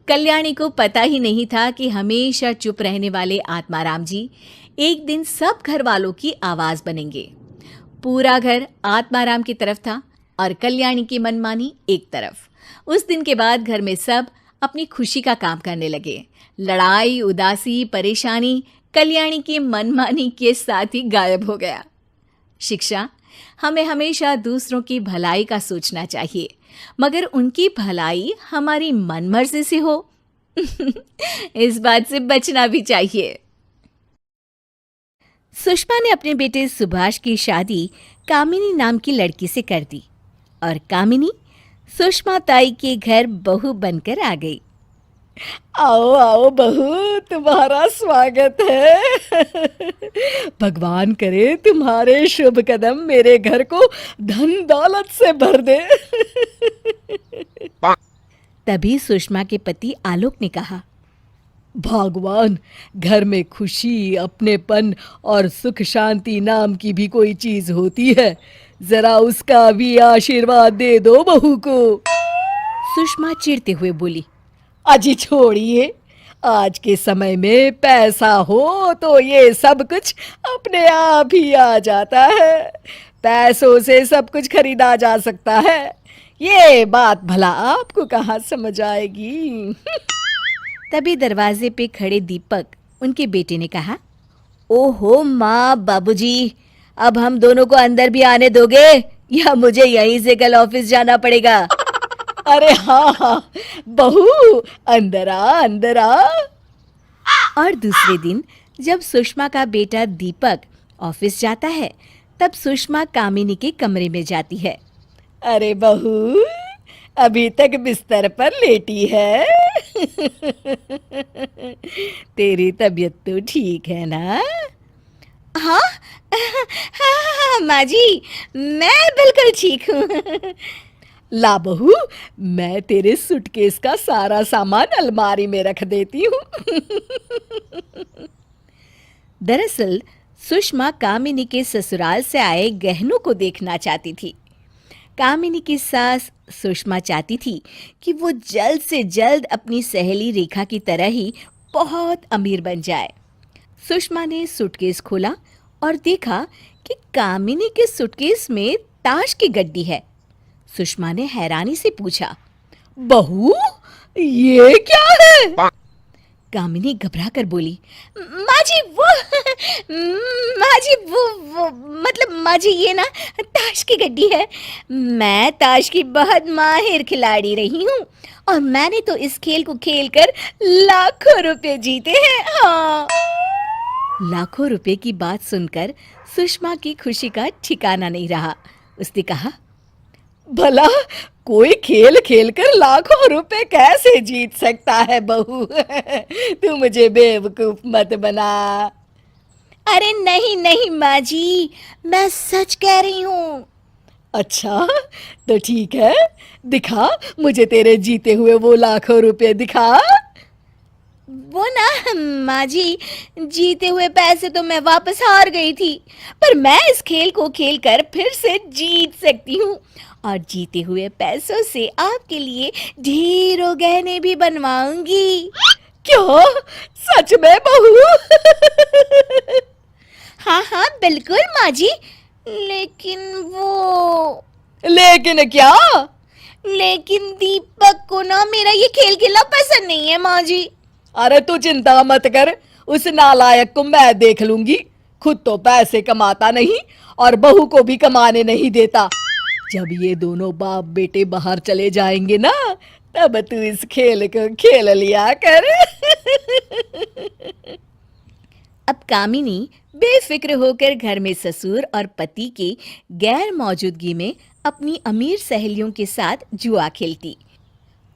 कल्याणी को पता ही नहीं था कि हमेशा चुप रहने वाले आत्माराम जी एक दिन सब घर वालों की आवाज बनेंगे। पूरा घर आत्माराम की तरफ था और कल्याणी की मनमानी एक तरफ। उस दिन के बाद घर में सब अपनी खुशी का काम करने लगे। लड़ाई, उदासी, परेशानी कल्याणी की मनमानी के साथ ही गायब हो गया। शिक्षा, हमें हमेशा दूसरों की भलाई का सोचना चाहिए, मगर उनकी भलाई हमारी मनमर्जी से हो इस बात से बचना भी चाहिए। सुषमा ने अपने बेटे सुभाष की शादी कामिनी नाम की लड़की से कर दी और कामिनी सुषमा ताई के घर बहू बनकर आ गई। आओ आओ बहू, तुम्हारा स्वागत है। भगवान करे तुम्हारे शुभ कदम मेरे घर को धन दौलत से भर दे। तभी सुषमा के पति आलोक ने कहा, भगवान, घर में खुशी, अपनेपन और सुख शांति नाम की भी कोई चीज होती है, जरा उसका भी आशीर्वाद दे दो बहू को। सुषमा चिढ़ते हुए बोली, अजी छोड़िए, आज के समय में पैसा हो तो ये सब कुछ अपने आप ही आ जाता है। पैसों से सब कुछ खरीदा जा सकता है, ये बात भला आपको कहाँ समझ आएगी। तभी दरवाजे पे खड़े दीपक, उनके बेटे ने कहा, ओहो माँ, बाबूजी, अब हम दोनों को अंदर भी आने दोगे या मुझे यहीं से कल ऑफिस जाना पड़ेगा? अरे हाँ हाँ बहू, अंदर आ, अंदर आ। और दूसरे दिन जब सुषमा का बेटा दीपक ऑफिस जाता है, तब सुषमा कामिनी के कमरे में जाती है। अरे बहू, अभी तक बिस्तर पर लेटी है। तेरी तबीयत तो ठीक है ना? हाँ हाँ माँ जी, मैं बिल्कुल ठीक हूँ। ला बहू, मैं तेरे सूटकेस का सारा सामान अलमारी में रख देती हूँ। दरअसल सुषमा कामिनी के ससुराल से आए गहनों को देखना चाहती थी। कामिनी की सास सुषमा चाहती थी कि वो जल्द से जल्द अपनी सहेली रेखा की तरह ही बहुत अमीर बन जाए। सुषमा ने सूटकेस खोला और देखा कि कामिनी के सूटकेस में ताश की गड्डी है। सुषमा ने हैरानी से पूछा, बहू, ये क्या है? कामिनी घबरा कर बोली, माँ जी वो माँ जी वो मतलब माँ जी ये ना ताश की गड्डी है। मैं ताश की बहुत माहिर खिलाड़ी रही हूँ और मैंने तो इस खेल को खेलकर लाखों रुपए जीते हैं। हाँ। लाखों रुपए की बात सुनकर सुषमा की खुशी का ठिकाना नहीं रहा। उसने कहा, भला कोई खेल खेलकर लाखों रुपए कैसे जीत सकता है बहू? तू मुझे बेवकूफ मत बना। अरे नहीं नहीं माँ जी, मैं सच कह रही हूँ। अच्छा, तो ठीक है, दिखा मुझे तेरे जीते हुए वो लाखों रुपए दिखा। वो ना माँ जी, जीते हुए पैसे तो मैं वापस हार गई थी, पर मैं इस खेल को खेलकर फिर से जीत सकती हूँ और जीते हुए पैसों से आपके लिए ढेरों गहने भी बनवाऊंगी। क्या? सच में बहू? हाँ हाँ बिल्कुल माँ जी, लेकिन क्या? लेकिन दीपक को ना मेरा ये खेल खेलना पसंद नहीं है माँ जी। अरे तू चिंता मत कर, उस नालायक को मैं देख लूंगी। खुद तो पैसे कमाता नहीं और बहू को भी कमाने नहीं देता। जब ये दोनों बाप बेटे बाहर चले जाएंगे ना, तब तू इस खेल को खेल लिया कर। अब कामिनी बेफिक्र होकर घर में ससुर और पति के गैर मौजूदगी में अपनी अमीर सहेलियों के साथ जुआ खेलती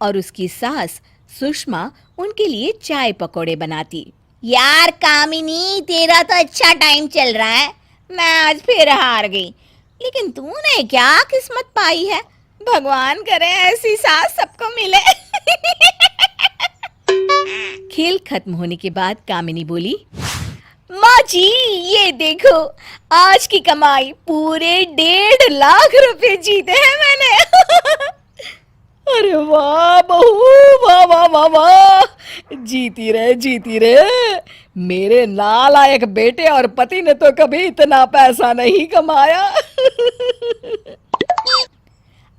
और उसकी सास सुषमा उनके लिए चाय पकौड़े बनाती। यार कामिनी, तेरा तो अच्छा टाइम चल रहा है, मैं आज फिर हार गई। लेकिन तूने क्या किस्मत पाई है, भगवान करे ऐसी सास सबको मिले। खेल खत्म होने के बाद कामिनी बोली, माँ जी ये देखो, आज की कमाई पूरे 1.5 लाख रुपए जीते हैं मैंने। अरे वाह बहू, वाह वाह वाह वाह, जीती रहे जीती रहे। मेरे नालायक बेटे और पति ने तो कभी इतना पैसा नहीं कमाया।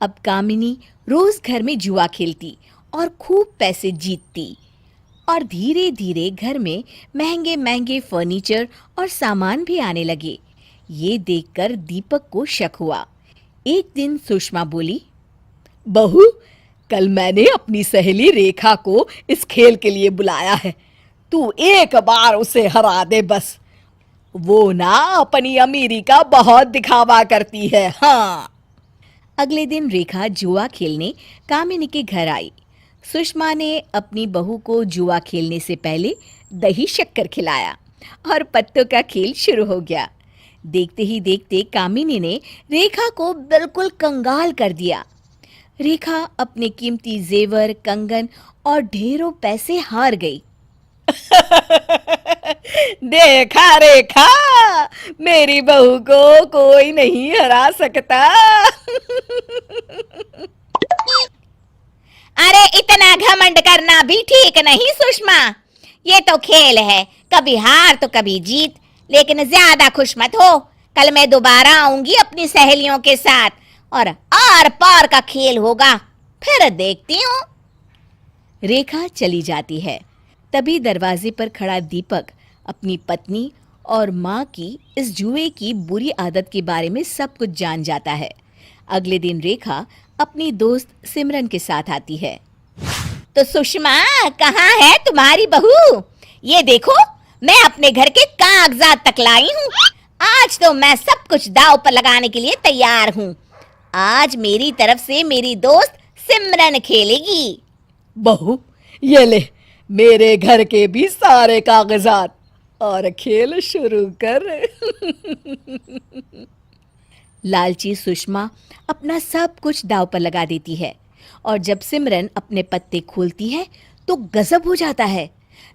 अब कामिनी रोज घर में जुआ खेलती और खूब पैसे जीतती और धीरे धीरे घर में महंगे महंगे फर्नीचर और सामान भी आने लगे। ये देखकर दीपक को शक हुआ। एक दिन सुषमा बोली, बहू, कल मैंने अपनी सहेली रेखा को इस खेल के लिए बुलाया है। तू एक बार उसे हरा दे बस। वो ना अपनी अमीरी का बहुत दिखावा करती है। हाँ। अगले दिन रेखा जुआ खेलने कामिनी के घर आई। सुषमा ने अपनी बहू को जुआ खेलने से पहले दही शक्कर खिलाया और पत्तों का खेल शुरू हो गया। देखते ही देखते कामिनी ने रेखा को बिल्कुल कंगाल कर दिया। रेखा अपने कीमती जेवर, कंगन और ढेरों पैसे हार गई। देखा रेखा, मेरी बहू को कोई नहीं हरा सकता। अरे इतना घमंड करना भी ठीक नहीं सुषमा, ये तो खेल है, कभी हार तो कभी जीत। लेकिन ज्यादा खुश मत हो, कल मैं दोबारा आऊंगी अपनी सहेलियों के साथ और आर पार का खेल होगा, फिर देखती हूँ। रेखा चली जाती है। तभी दरवाजे पर खड़ा दीपक अपनी पत्नी और माँ की इस जुए की बुरी आदत के बारे में सब कुछ जान जाता है। अगले दिन रेखा अपनी दोस्त सिमरन के साथ आती है। तो सुषमा, कहाँ है तुम्हारी बहू? ये देखो, मैं अपने घर के कागजात तक लाई हूँ। आज तो मैं सब कुछ दांव पर लगाने के लिए तैयार हूँ। आज मेरी तरफ से मेरी दोस्त सिमरन खेलेगी। बहू, ये ले मेरे घर के भी सारे कागजात और खेल शुरू कर। लालची सुषमा अपना सब कुछ दांव पर लगा देती है और जब सिमरन अपने पत्ते खोलती है तो गजब हो जाता है।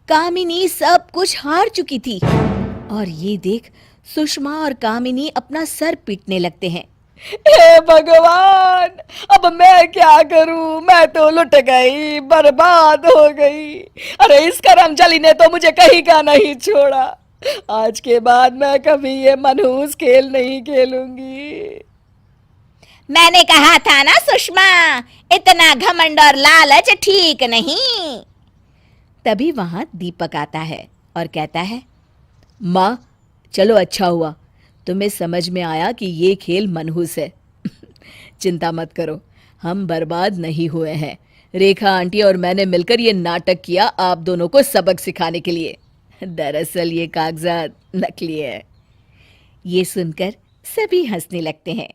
कामिनी सब कुछ हार चुकी थी और ये देख सुषमा और कामिनी अपना सर पीटने लगते हैं। हे भगवान, अब मैं क्या करूं? मैं तो लुट गई, बर्बाद हो गई। अरे इस करमचली ने तो मुझे कहीं का नहीं छोड़ा। आज के बाद मैं कभी ये मनहूस खेल नहीं खेलूंगी। मैंने कहा था ना सुषमा, इतना घमंड और लालच ठीक नहीं। तभी वहां दीपक आता है और कहता है, माँ चलो अच्छा हुआ तुम्हें समझ में आया कि ये खेल मनहूस है। चिंता मत करो, हम बर्बाद नहीं हुए हैं। रेखा आंटी और मैंने मिलकर ये नाटक किया आप दोनों को सबक सिखाने के लिए। दरअसल ये कागजात नकली है। ये सुनकर सभी हंसने लगते हैं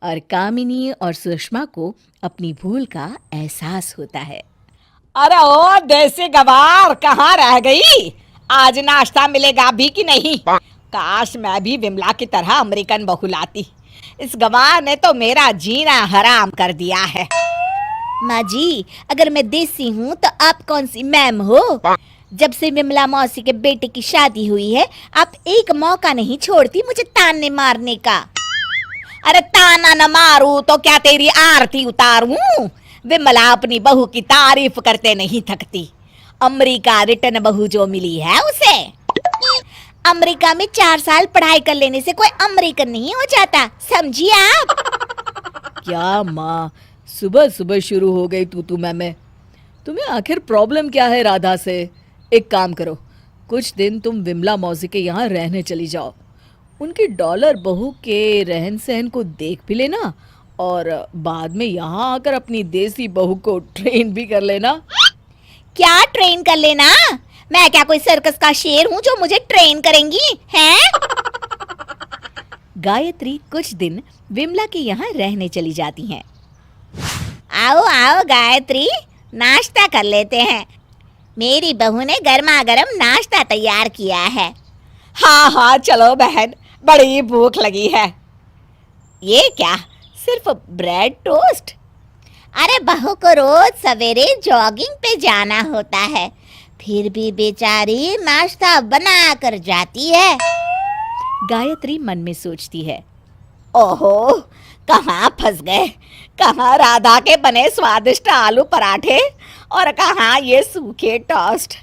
और कामिनी और सुषमा को अपनी भूल का एहसास होता है। अरे ओ देसी गवार, कहाँ रह गई? आज नाश्ता मिलेगा भी कि नहीं? काश मैं भी विमला की तरह अमेरिकन बहू लाती। इस गवार ने तो मेरा जीना हराम कर दिया है। माँ जी, अगर मैं देसी हूँ तो आप कौन सी मैम हो? जब से विमला मौसी के बेटे की शादी हुई है, आप एक मौका नहीं छोड़ती मुझे ताने मारने का। अरे ताना न मारू तो क्या तेरी आरती उतारूं? विमला अपनी बहू की तारीफ करते नहीं थकती। अमेरिका रिटर्न बहू जो मिली है उसे। अमेरिका में 4 साल पढ़ाई कर लेने से कोई अमेरिकन नहीं हो जाता, समझिए आप। क्या माँ, सुबह सुबह शुरू हो गई तू मैं। तुम्हें आखिर प्रॉब्लम क्या है राधा से? एक काम करो, कुछ दिन तुम विमला मौसी के यहाँ रहने चली जाओ। उनकी डॉलर बहू के रहन सहन को देख भी लेना और बाद में यहाँ आकर अपनी देसी बहू को ट्रेन भी कर लेना। क्या ट्रेन कर लेना? मैं क्या कोई सर्कस का शेर हूँ जो मुझे ट्रेन करेंगी हैं? गायत्री कुछ दिन विमला के यहाँ रहने चली जाती हैं। आओ आओ गायत्री, नाश्ता कर लेते हैं। मेरी बहू ने गर्मा गर्म नाश्ता तैयार किया है। हाँ हाँ चलो बहन, बड़ी भूख लगी है। ये क्या, सिर्फ ब्रेड टोस्ट? अरे बहू को रोज सवेरे जॉगिंग पे जाना होता है, फिर भी बेचारी नाश्ता बना कर जाती है। गायत्री मन में सोचती है, ओहो, कहाँ फंस गए? कहाँ राधा के बने स्वादिष्ट आलू पराठे और कहाँ ये सूखे टोस्ट।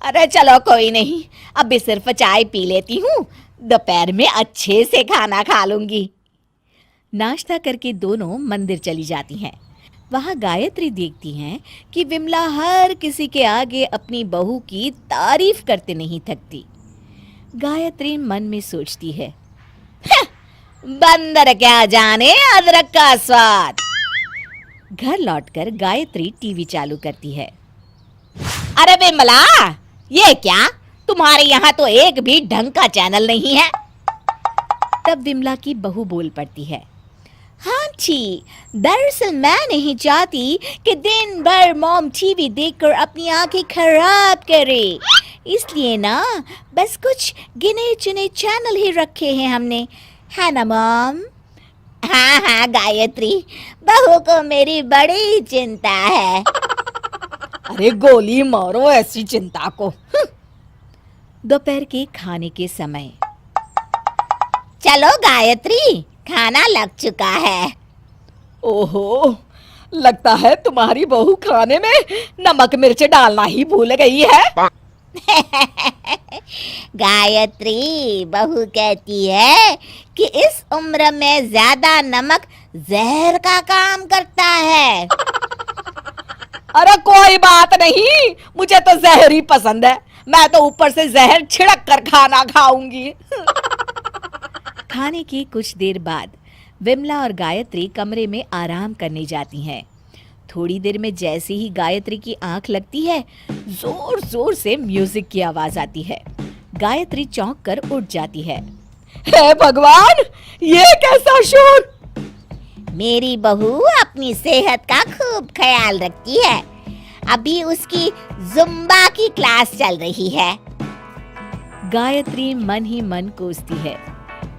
अरे चलो कोई नहीं, अभी सिर्फ चाय पी लेती हूँ, दोपहर में अच्छे से खाना खा लूंगी। नाश्ता करके दोनों मंदिर चली जाती हैं। वहाँ गायत्री देखती हैं कि विमला हर किसी के आगे अपनी बहू की तारीफ करते नहीं थकती। गायत्री मन में सोचती है, बंदर क्या जाने अदरक का स्वाद। घर लौटकर गायत्री टीवी चालू करती है। अरे विमला, ये क्या, तुम्हारे यहाँ तो एक भी ढंग का चैनल नहीं है। तब विमला की बहू बोल पड़ती है, हाँ जी, दरअसल मैं नहीं चाहती कि दिन भर मॉम टीवी देखकर अपनी आंखें खराब करे, इसलिए ना बस कुछ गिने चुने चैनल ही रखे हैं हमने, है ना मॉम? हाँ हाँ गायत्री, बहू को मेरी बड़ी चिंता है। अरे गोली मारो ऐसी चिंता को। दोपहर के खाने के समय, चलो गायत्री, खाना लग चुका है। ओहो, लगता है तुम्हारी बहू खाने में नमक मिर्च डालना ही भूल गई है। गायत्री, बहू कहती है कि इस उम्र में ज्यादा नमक जहर का काम करता है। अरे कोई बात नहीं, मुझे तो जहर ही पसंद है। मैं तो ऊपर से जहर छिड़क कर खाना खाऊंगी। खाने की कुछ देर बाद विमला और गायत्री कमरे में आराम करने जाती हैं। थोड़ी देर में जैसे ही गायत्री की आंख लगती है, जोर जोर से म्यूजिक की आवाज आती है। गायत्री चौंक कर उठ जाती है। हे भगवान, ये कैसा शोर? मेरी बहू अपनी सेहत का खूब ख्याल रखती है, अभी उसकी जुम्बा की क्लास चल रही है। गायत्री मन ही मन कोसती है,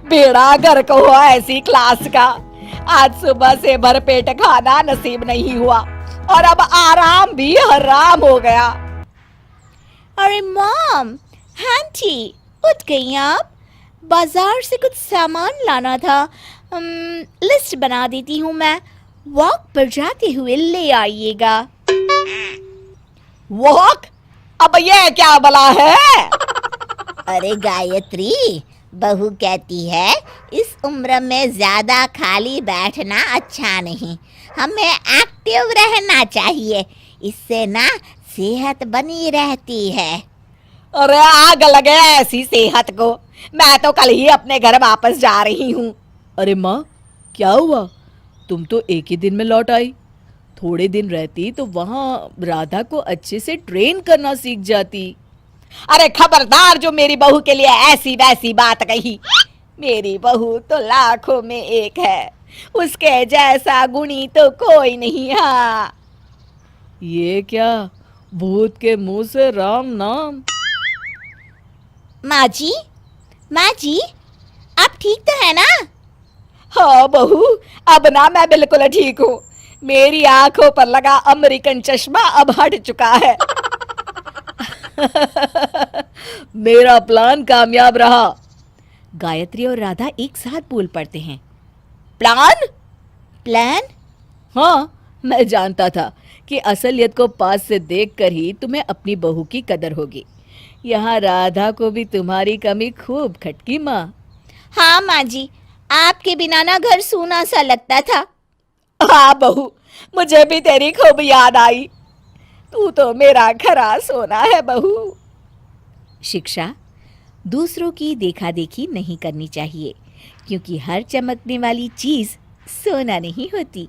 बेड़ा गर्क हुआ ऐसी क्लास का। आज सुबह से भरपेट खाना नसीब नहीं हुआ और अब आराम भी हराम हो गया। अरे मॉम, आंटी, उठ गई आप? बाजार से कुछ सामान लाना था। लिस्ट बना देती हूँ मैं, वॉक पर जाते हुए ले आइएगा। वॉक? अब ये क्या भला है? अरे गायत्री, बहू कहती है इस उम्र में ज्यादा खाली बैठना अच्छा नहीं, हमें एक्टिव रहना चाहिए, इससे ना सेहत बनी रहती है। अरे आग लगे ऐसी सेहत को, मैं तो कल ही अपने घर वापस जा रही हूँ। अरे माँ, क्या हुआ? तुम तो एक ही दिन में लौट आई। थोड़े दिन रहती तो वहाँ राधा को अच्छे से ट्रेन करना सीख जाती। अरे खबरदार जो मेरी बहू के लिए ऐसी वैसी बात कही। मेरी बहू तो लाखों में एक है, उसके जैसा गुणी तो कोई नहीं। हाँ, ये क्या, भूत के मुंह से राम नाम। माँ जी, आप ठीक तो है ना? हाँ बहू, अब ना मैं बिल्कुल ठीक हूँ। मेरी आंखों पर लगा अमेरिकन चश्मा अब हट चुका है। मेरा प्लान कामयाब रहा। गायत्री और राधा एक साथ बोल पड़ते हैं। प्लान? हाँ, मैं जानता था कि असलियत को पास से देखकर ही तुम्हें अपनी बहू की कदर होगी। यहाँ राधा को भी तुम्हारी कमी खूब खटकी माँ। हाँ माँ जी, आपके बिना ना घर सूना सा लगता था। हाँ बहू, मुझे भी तेरी खूब याद आई। तू तो मेरा खरा सोना है बहू। शिक्षा, दूसरों की देखा देखी नहीं करनी चाहिए, क्योंकि हर चमकने वाली चीज सोना नहीं होती।